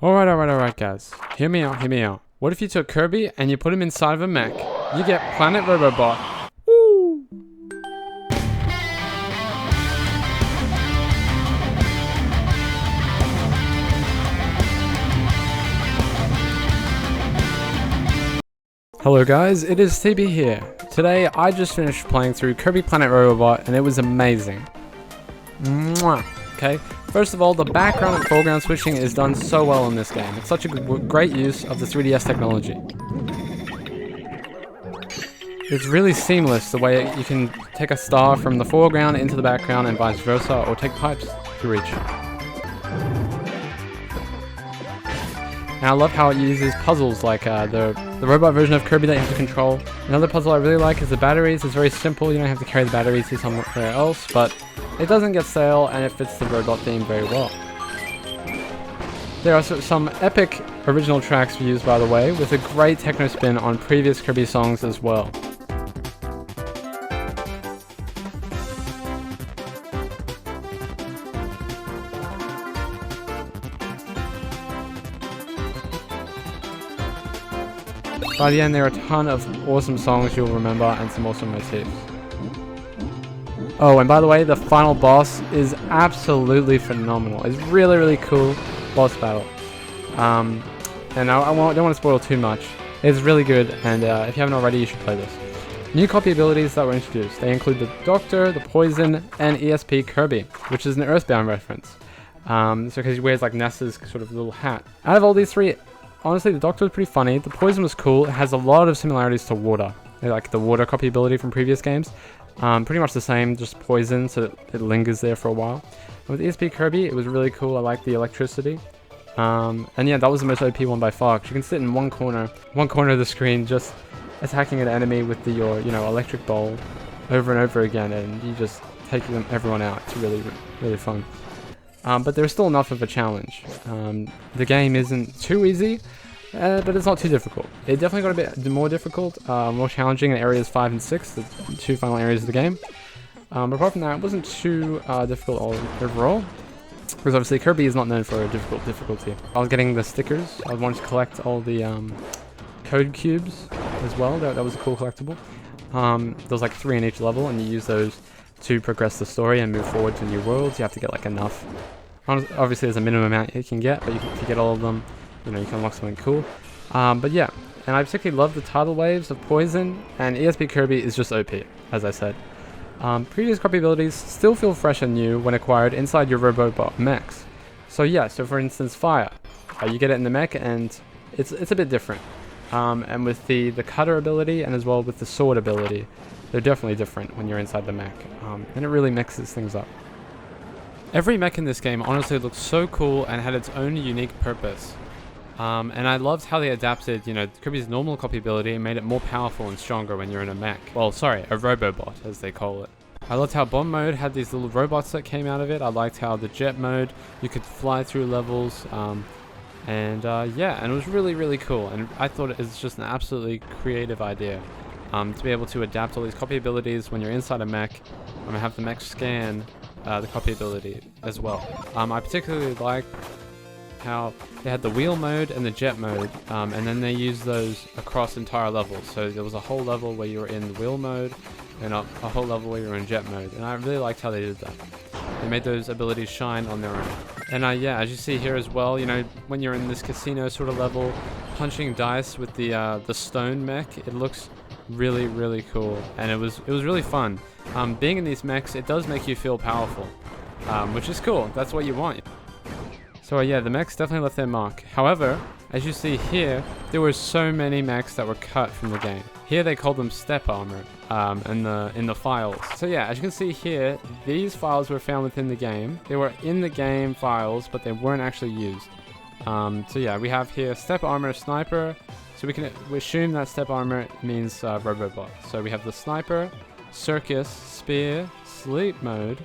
Alright, guys. Hear me out. What if you took Kirby and you put him inside of a mech? You get Planet Robobot. Woo! Hello guys, it is TB here. Today I just finished playing through Kirby Planet Robobot and it was amazing. Mwah! Okay, first of all, the background and foreground switching is done so well in this game. It's such a great use of the 3DS technology. It's really seamless the way you can take a star from the foreground into the background and vice versa, or take pipes through each. And I love how it uses puzzles like the robot version of Kirby that you have to control. Another puzzle I really like is the batteries. It's very simple, you don't have to carry the batteries to somewhere else, but it doesn't get stale and it fits the robot theme very well. There are some epic original tracks used, by the way, with a great techno spin on previous Kirby songs as well. By the end, there are a ton of awesome songs you'll remember and some awesome motifs. Oh, and by the way, the final boss is absolutely phenomenal. It's really cool boss battle. And I don't want to spoil too much. It's really good, and if you haven't already, you should play this. New copy abilities that were introduced. They include the Doctor, the Poison, and ESP Kirby, which is an Earthbound reference. So because he wears like NASA's sort of little hat. Out of all these three, honestly, the Doctor was pretty funny. The Poison was cool. It has a lot of similarities to Water. Like the Water copy ability from previous games. Pretty much the same, just poison, so it lingers there for a while. And with ESP Kirby, it was really cool. I like the electricity. And yeah, that was the most OP one by far, because you can sit in one corner of the screen, just attacking an enemy with your electric bowl over and over again, and you just take everyone out. It's really fun. But there's still enough of a challenge. The game isn't too easy, but it's not too difficult. It definitely got a bit more difficult, more challenging in areas 5 and 6, the two final areas of the game. But apart from that, it wasn't too difficult overall, because obviously Kirby is not known for a difficulty. I was getting the stickers. I wanted to collect all the code cubes as well. That was a cool collectible. There was like 3 in each level, and you use those to progress the story and move forward to new worlds. You have to get like enough. Obviously there's a minimum amount you can get, but if you get all of them, you can unlock something cool. But yeah, and I particularly love the tidal waves of Poison, and ESP Kirby is just OP, as I said. Previous copy abilities still feel fresh and new when acquired inside your Robobot mechs. So yeah, so for instance, Fire. You get it in the mech, and it's a bit different. And with the cutter ability, and as well with the sword ability, they're definitely different when you're inside the mech, and it really mixes things up. Every mech in this game honestly looked so cool and had its own unique purpose. And I loved how they adapted, Kirby's normal copy ability and made it more powerful and stronger when you're in a mech. Well, sorry, a Robobot, as they call it. I loved how Bomb Mode had these little robots that came out of it. I liked how the Jet Mode, you could fly through levels, yeah, and it was really cool. And I thought it was just an absolutely creative idea. To be able to adapt all these copy abilities when you're inside a mech, and have the mech scan the copy ability as well. I particularly like how they had the wheel mode and the jet mode, and then they used those across entire levels. So there was a whole level where you were in wheel mode, and a whole level where you were in jet mode, and I really liked how they did that. They made those abilities shine on their own. And yeah, as you see here as well, when you're in this casino sort of level, punching dice with the stone mech, it looks really cool, and it was really fun. Being in these mechs, it does make you feel powerful, which is cool. That's what you want. So yeah, the mechs definitely left their mark. However, as you see here, there were so many mechs that were cut from the game. Here they call them step armor in the files. So yeah, as you can see here, these files were found within the game. They were in the game files, but they weren't actually used. So yeah, we have here step armor sniper. So we assume that step armor means Robobot. So we have the sniper, circus, spear, sleep mode,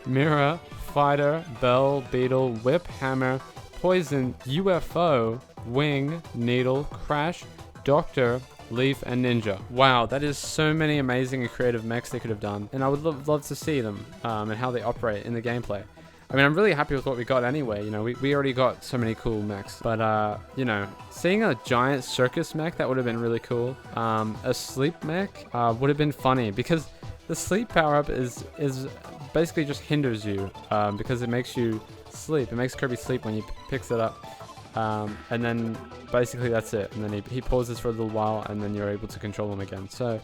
mirror, fighter, bell, beetle, whip, hammer, poison, UFO, wing, needle, crash, doctor, leaf, and ninja. Wow, that is so many amazing and creative mechs they could have done, and I would love to see them and how they operate in the gameplay. I mean, I'm really happy with what we got anyway. You know, we already got so many cool mechs. But, you know, seeing a giant circus mech, that would have been really cool. A sleep mech would have been funny because the sleep power-up is basically just hinders you because it makes you sleep. It makes Kirby sleep when he picks it up. And then basically that's it. And then he pauses for a little while and then you're able to control him again. So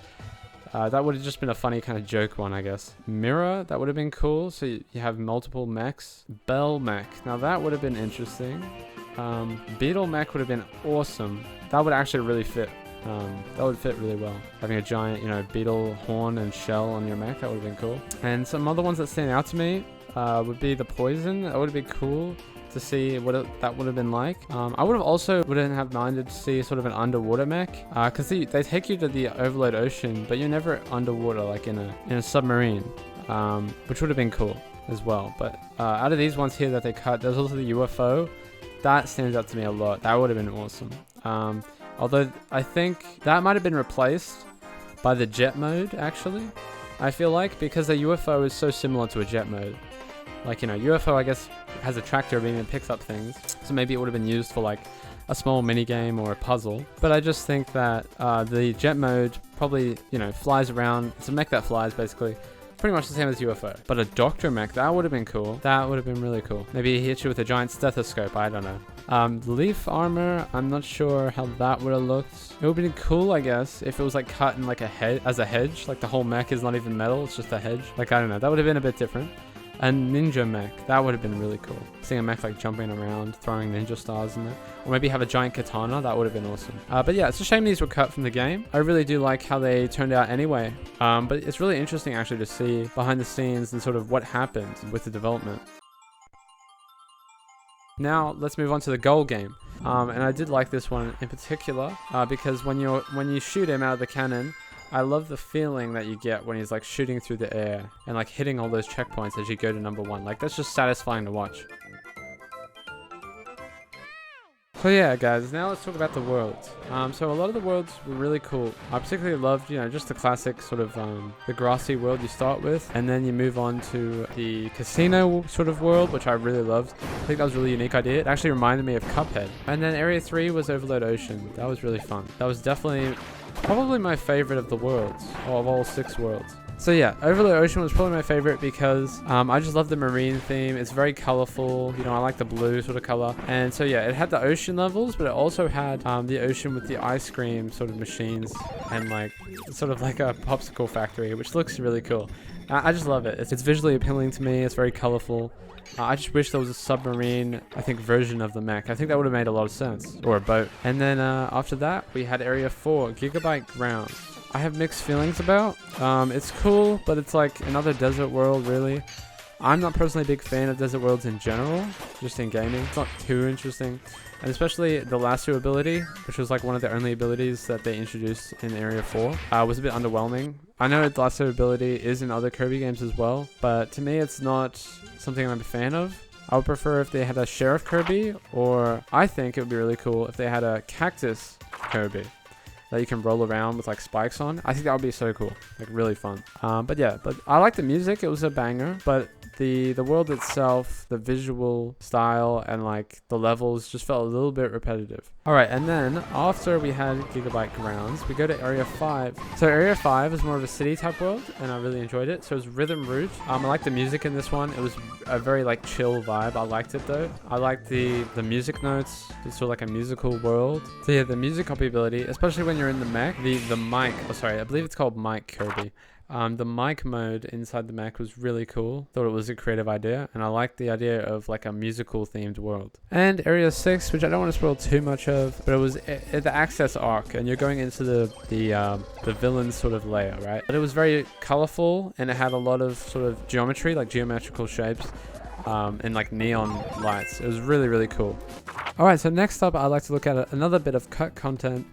that would have just been a funny kind of joke one, I guess. Mirror, that would have been cool. So you have multiple mechs. Bell mech, now that would have been interesting. Beetle mech would have been awesome. That would actually really fit. That would fit really well. Having a giant, you know, beetle horn and shell on your mech, that would have been cool. And some other ones that stand out to me would be the poison. That would have been cool to see what that would have been like. I wouldn't have minded to see sort of an underwater mech, because they take you to the Overload Ocean, but you're never underwater like in a submarine, which would have been cool as well. But out of these ones here that they cut, there's also the UFO. That stands out to me a lot. That would have been awesome. Although I think that might have been replaced by the jet mode, actually. I feel like, because the UFO is so similar to a jet mode. Like, you know, UFO, I guess, has a tractor beam and picks up things. So maybe it would have been used for, like, a small mini game or a puzzle. But I just think that the jet mode probably, you know, flies around. It's a mech that flies, basically. Pretty much the same as UFO. But a doctor mech, that would have been cool. That would have been really cool. Maybe he hits you with a giant stethoscope, I don't know. Leaf armor, I'm not sure how that would have looked. It would have been cool, I guess, if it was like cut in like as a hedge. Like the whole mech is not even metal, it's just a hedge. Like, I don't know, that would have been a bit different. A ninja mech, that would have been really cool. Seeing a mech like jumping around, throwing ninja stars in there. Or maybe have a giant katana, that would have been awesome. But yeah, it's a shame these were cut from the game. I really do like how they turned out anyway. But it's really interesting actually to see behind the scenes and sort of what happened with the development. Now, let's move on to the goal game. And I did like this one in particular, because when you shoot him out of the cannon, I love the feeling that you get when he's like shooting through the air and like hitting all those checkpoints as you go to number 1. Like, that's just satisfying to watch. So yeah, guys, now let's talk about the worlds. So a lot of the worlds were really cool. I particularly loved, you know, just the classic sort of the grassy world you start with, and then you move on to the casino sort of world, which I really loved. I think that was a really unique idea. It actually reminded me of Cuphead. And then Area 3 was Overload Ocean. That was really fun. That was definitely probably my favorite of the worlds, or of all 6 worlds. So yeah, Overload Ocean was probably my favorite because I just love the marine theme. It's very colorful. You know, I like the blue sort of color. And so yeah, it had the ocean levels, but it also had the ocean with the ice cream sort of machines and like sort of like a popsicle factory, which looks really cool. I just love it. It's visually appealing to me. It's very colorful. I just wish there was a submarine, I think, version of the mech. I think that would have made a lot of sense. Or a boat. And then after that, we had Area 4, Gigabyte Grounds. I have mixed feelings about. It's cool, but it's like another desert world, really. I'm not personally a big fan of desert worlds in general, just in gaming. It's not too interesting. And especially the lasso ability, which was like one of the only abilities that they introduced in Area 4, was a bit underwhelming. I know the lasso ability is in other Kirby games as well, but to me it's not something I'm a fan of. I would prefer if they had a Sheriff Kirby, or I think it would be really cool if they had a Cactus Kirby that you can roll around with like spikes on. I think that would be so cool, like really fun. But yeah, but I like the music. It was a banger, but the world itself, the visual style and like the levels just felt a little bit repetitive. All right, and then after we had Gigabyte Grounds, we go to Area 5. So Area 5 is more of a city type world, and I really enjoyed it. So it was Rhythm Route. I like the music in this one. It was a very like chill vibe. I liked it though. I liked the music notes. It's sort of like a musical world. So yeah, the music copy ability, especially when you're in the mech, the mic. Oh, sorry, I believe it's called Mic Kirby. The mic mode inside the mech was really cool. Thought it was a creative idea, and I liked the idea of like a musical themed world. And Area 6, which I don't want to spoil too much of, but it was the access arc, and you're going into the villain sort of layer, right? But it was very colorful, and it had a lot of sort of geometry, like geometrical shapes, and like neon lights. It was really, really cool. All right, so next up, I'd like to look at another bit of cut content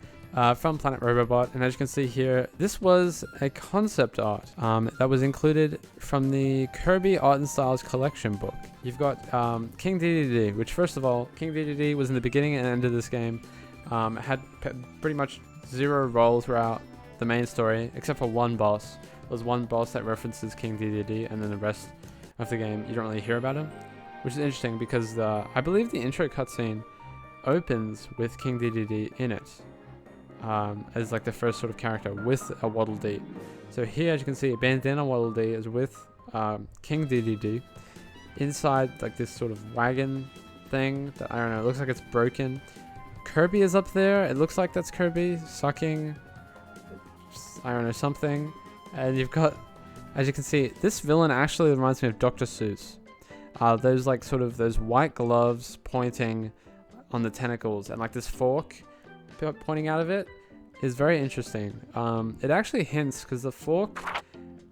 from Planet Robobot, and as you can see here, this was a concept art that was included from the Kirby Art and Styles collection book. You've got King Dedede, which first of all, King Dedede was in the beginning and end of this game. It had pretty much 0 role throughout the main story, except for one boss. There was one boss that references King Dedede, and then the rest of the game, you don't really hear about him. which is interesting because I believe the intro cutscene opens with King Dedede in it, as like the first sort of character with a Waddle Dee. So here, as you can see, Bandana Waddle Dee is with King Dedede inside like this sort of wagon thing that, I don't know, it looks like it's broken. Kirby is up there. It looks like that's Kirby sucking, I don't know, something. And you've got, as you can see, this villain actually reminds me of Dr. Seuss. Those like sort of those white gloves pointing on the tentacles and like this fork pointing out of it is very interesting. It actually hints, because the fork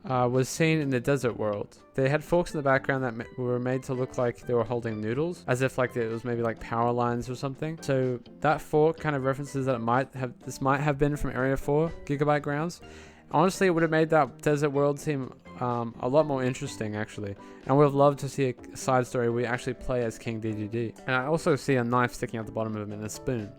was seen in the desert world. They had forks in the background that were made to look like they were holding noodles, as if like it was maybe like power lines or something. So that fork kind of references that this might have been from Area 4 Gigabyte Grounds. Honestly, it would have made that desert world seem a lot more interesting, actually. And would have loved to see a side story where we actually play as King Dedede. And I also see a knife sticking out the bottom of him and a spoon,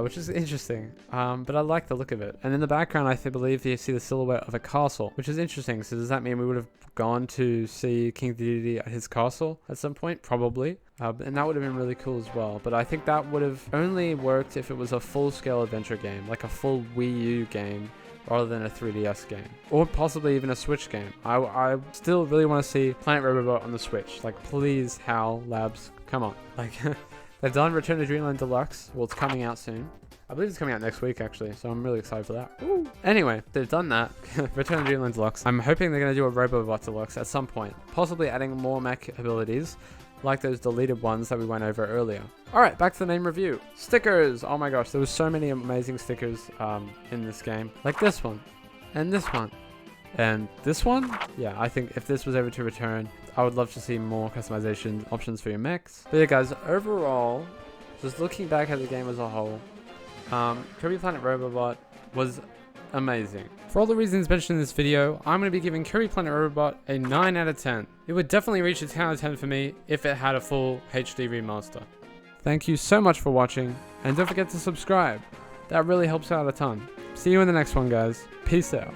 which is interesting. But I like the look of it. And in the background, I believe you see the silhouette of a castle, which is interesting. So does that mean we would have gone to see King Dedede at his castle at some point? Probably. And that would have been really cool as well. But I think that would have only worked if it was a full-scale adventure game, like a full Wii U game, rather than a 3DS game, or possibly even a Switch game. I still really want to see Planet Robobot on the Switch. Like, please, HAL Labs, come on. Like, they've done Return to Dreamland Deluxe. Well, it's coming out soon. I believe it's coming out next week, actually, so I'm really excited for that. Ooh. Anyway, they've done that. Return to Dreamland Deluxe. I'm hoping they're going to do a Robobot Deluxe at some point, possibly adding more mech abilities, like those deleted ones that we went over earlier. Alright, back to the main review. Stickers! Oh my gosh, there was so many amazing stickers in this game. Like this one, and this one, and this one. Yeah, I think if this was ever to return, I would love to see more customization options for your mechs. But yeah guys, overall, just looking back at the game as a whole, Kirby Planet Robobot was amazing. For all the reasons mentioned in this video, I'm going to be giving Kirby Planet Robobot a 9 out of 10. It would definitely reach a 10 out of 10 for me if it had a full HD remaster. Thank you so much for watching, and don't forget to subscribe. That really helps out a ton. See you in the next one, guys. Peace out.